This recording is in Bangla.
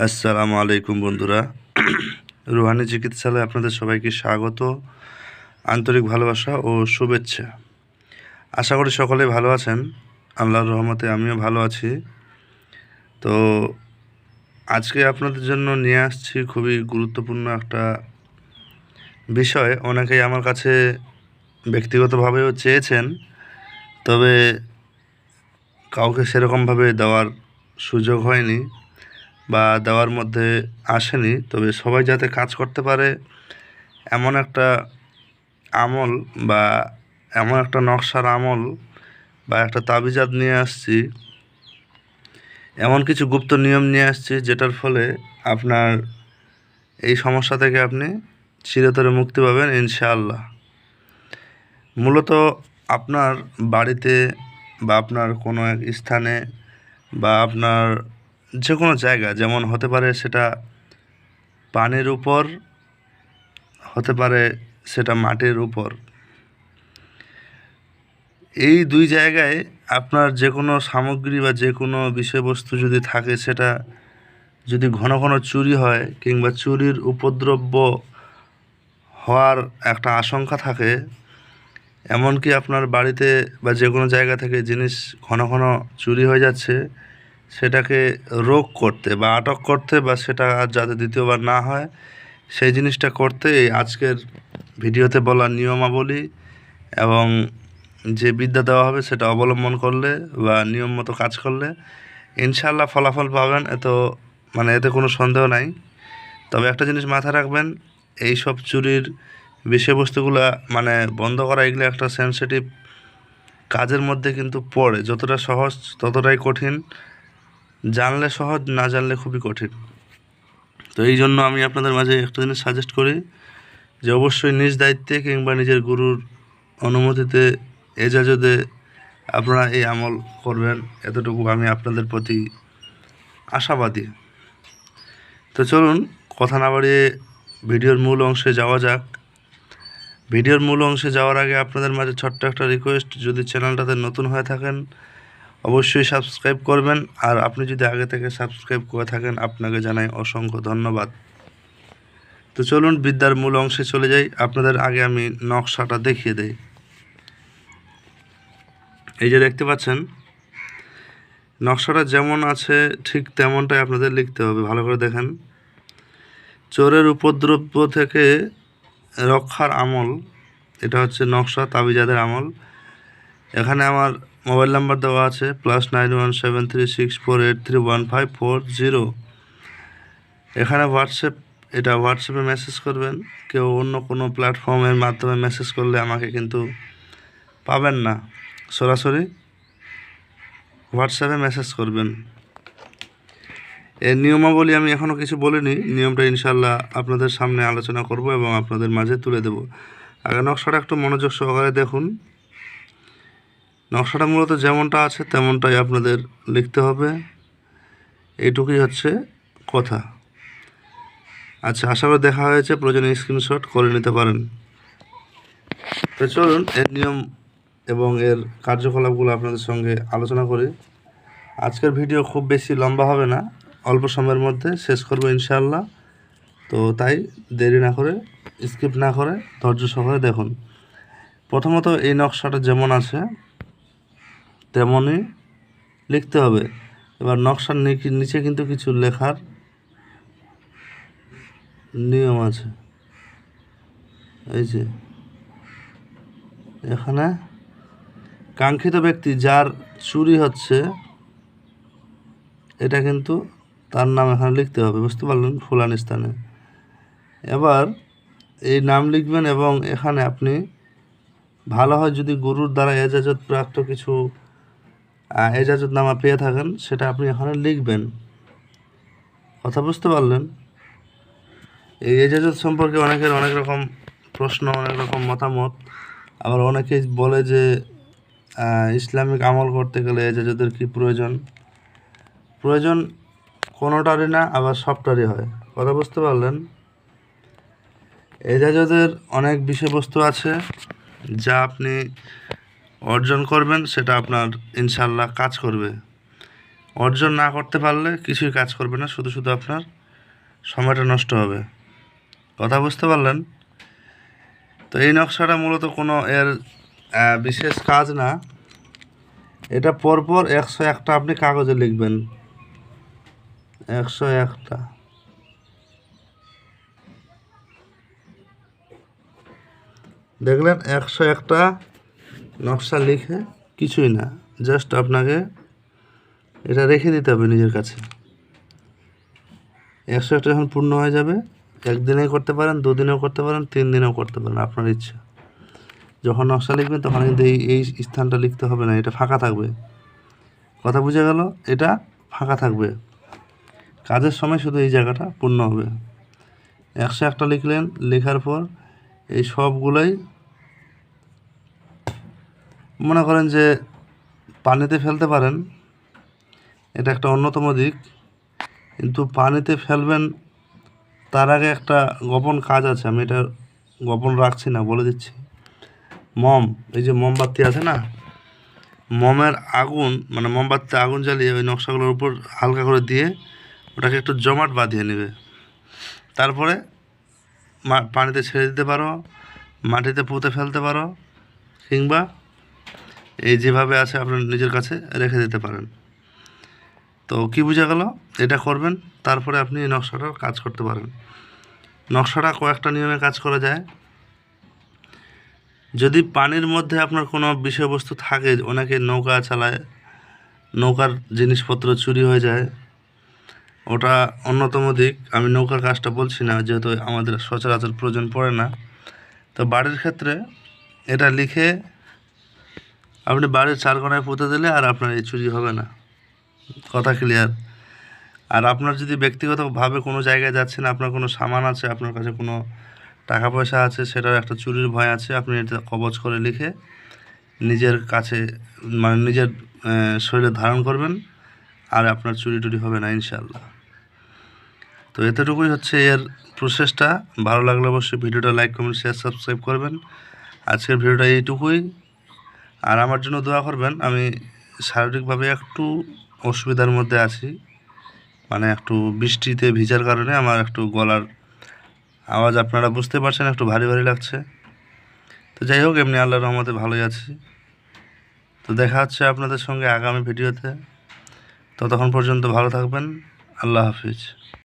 আসসালামু আলাইকুম বন্ধুরা। রুহানি চিকিৎসালয়ে আপনাদের সবাইকে স্বাগত, আন্তরিক ভালোবাসা ও শুভেচ্ছা। আশা করি সকলে ভালো আছেন। আল্লাহর রহমতে আমিও ভালো আছি। তো আজকে আপনাদের জন্য নিয়ে আসছি খুবই গুরুত্বপূর্ণ একটা বিষয়। অনেকেই আমার কাছে ব্যক্তিগতভাবেও চেয়েছেন, তবে কাউকে সেরকমভাবে দেওয়ার সুযোগ হয়নি বা দেওয়ার মধ্যে আসেনি। তবে সবাই যাতে কাজ করতে পারে এমন একটা আমল বা এমন একটা নকশার আমল বা একটা তাবিজাত নিয়ে আসছি, এমন কিছু গুপ্ত নিয়ম নিয়ে আসছি যেটার ফলে আপনার এই সমস্যা থেকে আপনি চিরতরে মুক্তি পাবেন ইনশাআল্লাহ। মূলত আপনার বাড়িতে বা আপনার কোনো এক স্থানে বা আপনার যে কোনো জায়গা, যেমন হতে পারে সেটা পানির উপর, হতে পারে সেটা মাটির উপর, এই দুই জায়গায় আপনার যে কোনো সামগ্রী বা যে কোনো বিষয়বস্তু যদি থাকে, সেটা যদি ঘন ঘন চুরি হয় কিংবা চুরির উপদ্রব্য হওয়ার একটা আশঙ্কা থাকে, এমনকি আপনার বাড়িতে বা যে কোনো জায়গা থেকে জিনিস ঘন ঘন চুরি হয়ে যাচ্ছে, সেটাকে রোধ করতে বা আটক করতে বা সেটা আর যাতে দ্বিতীয়বার না হয় সেই জিনিসটা করতে এই আজকের ভিডিওতে বলা নিয়মাবলী এবং যে বিদ্যা দেওয়া হবে সেটা অবলম্বন করলে বা নিয়ম মতো কাজ করলে ইনশাআল্লাহ ফলাফল পাবেন। এতে কোনো সন্দেহ নাই। তবে একটা জিনিস মাথায় রাখবেন, এই সব চুরির বিষয়বস্তুগুলা বন্ধ করা, এগুলো একটা সেনসিটিভ কাজের মধ্যে কিন্তু পড়ে। যতটা সহজ ততটাই কঠিন, জানলে সহজ, না জানলে খুবই কঠিন। তো এই জন্য আমি আপনাদের মাঝে একটা জিনিস সাজেস্ট করি যে অবশ্যই নিজ দায়িত্বে কিংবা নিজের গুরুর অনুমতিতে এজাজতে আপনারা এই আমল করবেন, এতটুকু আমি আপনাদের প্রতি আশাবাদী। তো চলুন কথা না বাড়িয়ে ভিডিওর মূল অংশে যাওয়া যাক। ভিডিওর মূল অংশে যাওয়ার আগে আপনাদের মাঝে ছোট্ট একটা রিকোয়েস্ট, যদি চ্যানেলটাতে নতুন হয়ে থাকেন অবশ্যই সাবস্ক্রাইব করবেন, আর আপনি যদি আগে থেকে সাবস্ক্রাইব করে থাকেন আপনাকে জানাই অসংখ্য ধন্যবাদ। তো চলুন বিদ্যার মূল অংশে চলে যাই। আপনাদের আগে আমি নকশাটা দেখিয়ে দেই। এই যে দেখতে পাচ্ছেন, নকশাটা যেমন আছে ঠিক তেমনটাই আপনাদের লিখতে হবে। ভালো করে দেখেন। চোরের উপদ্রব্য থেকে রক্ষার আমল, এটা হচ্ছে নকশা তাবিজাদের আমল। এখানে আমার মোবাইল নাম্বার দেওয়া আছে +917364831540। এখানে হোয়াটসঅ্যাপ, এটা হোয়াটসঅ্যাপে মেসেজ করবেন। কেউ অন্য কোনো প্ল্যাটফর্মের মাধ্যমে মেসেজ করলে আমাকে কিন্তু পাবেন না, সরাসরি হোয়াটসঅ্যাপে মেসেজ করবেন। এর নিয়মাবলী আমি এখনও কিছু বলিনি, নিয়মটা ইনশাল্লাহ আপনাদের সামনে আলোচনা করব এবং আপনাদের মাঝে তুলে দেব। আগে নকশাটা একটু মনোযোগ সহকারে দেখুন। নকশাটা মূলত যেমনটা আছে তেমনটাই আপনাদের লিখতে হবে, এইটুকুই হচ্ছে কথা। আচ্ছা, আশা করি দেখা হয়েছে, প্রয়োজনে স্ক্রিনশট করে নিতে পারেন। তো চলুন এর নিয়ম এবং এর কার্যকলাপগুলো আপনাদের সঙ্গে আলোচনা করি। আজকের ভিডিও খুব বেশি লম্বা হবে না, অল্প সময়ের মধ্যে শেষ করব ইনশাআল্লাহ। তো তাই দেরি না করে, স্কিপ না করে ধৈর্য সহকারে দেখুন। প্রথমত এই নকশাটা যেমন আছে তেমনই লিখতে হবে। এবার নকশার নিচে কিন্তু কিছু লেখার নিয়ম আছে। এই যে এখানে কাঙ্ক্ষিত ব্যক্তি যার চুরি হচ্ছে, এটা কিন্তু তার নাম এখানে লিখতে হবে, বুঝতে পারলেন, ফুলান স্থানে। এবার এই নাম লিখবেন এবং এখানে আপনি ভালো হয় যদি গুরুর দ্বারা এজাজত প্রাপ্ত কিছু এজাজতনামা পেয়ে থাকেন, সেটা আপনি এখানে লিখবেন। কথা বুঝতে পারলেন? এই এজাজত সম্পর্কে অনেকের অনেক রকম প্রশ্ন, অনেক রকম মতামত। আবার অনেকেই বলে যে ইসলামিক আমল করতে গেলে এজাজতের কি প্রয়োজন? প্রয়োজন কোনোটারই না, আবার সবটারই হয়। কথা বুঝতে পারলেন? এজাজতের অনেক বিষয়বস্তু আছে যা আপনি অর্জন করবেন, সেটা আপনার ইনশাল্লাহ কাজ করবে। অর্জন না করতে পারলে কিছুই কাজ করবে না, শুধু শুধু আপনার সময়টা নষ্ট হবে। কথা বুঝতে পারলেন? তো এই নকশাটা মূলত কোনো এর বিশেষ কাজ না। এটা পরপর 101টা আপনি কাগজে লিখবেন, 101টা। দেখলেন 101টা নকশা লিখে কিছুই না, জাস্ট আপনাকে এটা রেখে দিতে হবে নিজের কাছে। 101টা যখন পূর্ণ হয়ে যাবে, একদিনেও করতে পারেন, 2 দিনেও করতে পারেন, 3 দিনেও করতে পারেন, আপনার ইচ্ছা। যখন নকশা লিখবেন তখন কিন্তু এই স্থানটা লিখতে হবে না, এটা ফাঁকা থাকবে। কথা বুঝে গেল? এটা ফাঁকা থাকবে, কাজের সময় শুধু এই জায়গাটা পূর্ণ হবে। 101টা লিখলেন, লেখার পর এই সবগুলোই মনে করেন যে পানিতে ফেলতে পারেন, এটা একটা অন্যতম দিক। কিন্তু পানিতে ফেলবেন তার আগে একটা গোপন কাজ আছে, আমি এটা গোপন রাখছি না, বলে দিচ্ছি। এই যে মোমবাতি আছে না, মোমের আগুন মানে মোমবাতিতে আগুন জ্বালিয়ে ওই নকশাগুলোর উপর হালকা করে দিয়ে ওটাকে একটু জমাট বাঁধিয়ে নেবে। তারপরে পানিতে ছেড়ে দিতে পারো, মাটিতে পুঁতে ফেলতে পারো, কিংবা এই যেভাবে আছে আপনার নিজের কাছে রেখে দিতে পারেন। তো কি বোঝা গেল? এটা করবেন, তারপরে আপনি এই নকশাটার কাজ করতে পারেন। নকশাটা কয়েকটা নিয়মে কাজ করা যায়। যদি পানির মধ্যে আপনার কোনো বিষয়বস্তু থাকে, অনেকে নৌকা চালায়, নৌকার জিনিসপত্র চুরি হয়ে যায়, ওটা অন্যতম দিক। আমি নৌকার কাজটা বলছি না, যেহেতু আমাদের সচরাচর প্রয়োজন পড়ে না। তো বাড়ির ক্ষেত্রে এটা লিখে আপনি বাড়ির 4 কোণায় পুঁতে দিলে আর আপনার এই চুরি হবে না। কথা ক্লিয়ার? আর আপনার যদি ব্যক্তিগতভাবে কোনো জায়গায় যাচ্ছেন, আপনার কোনো সামান আছে, আপনার কাছে কোনো টাকা পয়সা আছে, সেটার একটা চুরির ভয় আছে, আপনি এটা কবজ করে লিখে নিজের কাছে মানে নিজের শরীরে ধারণ করবেন, আর আপনার চুরি টুরি হবে না ইনশাআল্লাহ। তো এতটুকুই হচ্ছে এর প্রসেসটা। ভালো লাগলে অবশ্যই ভিডিওটা লাইক, কমেন্ট, শেয়ার, সাবস্ক্রাইব করবেন। আজকের ভিডিওটা এইটুকুই। আর আমার জন্য দোয়া করবেন। আমি শারীরিকভাবে একটু অসুবিধার মধ্যে আছি, মানে একটু বৃষ্টিতে ভিজার কারণে আমার একটু গলার আওয়াজ আপনারা বুঝতে পারছেন, একটু ভারী ভারী লাগছে। তো যাই হোক, এমনি আল্লাহর রহমতে ভালোই আছি। তো দেখা হচ্ছে আপনাদের সঙ্গে আগামী ভিডিওতে। ততক্ষণ পর্যন্ত ভালো থাকবেন। আল্লাহ হাফিজ।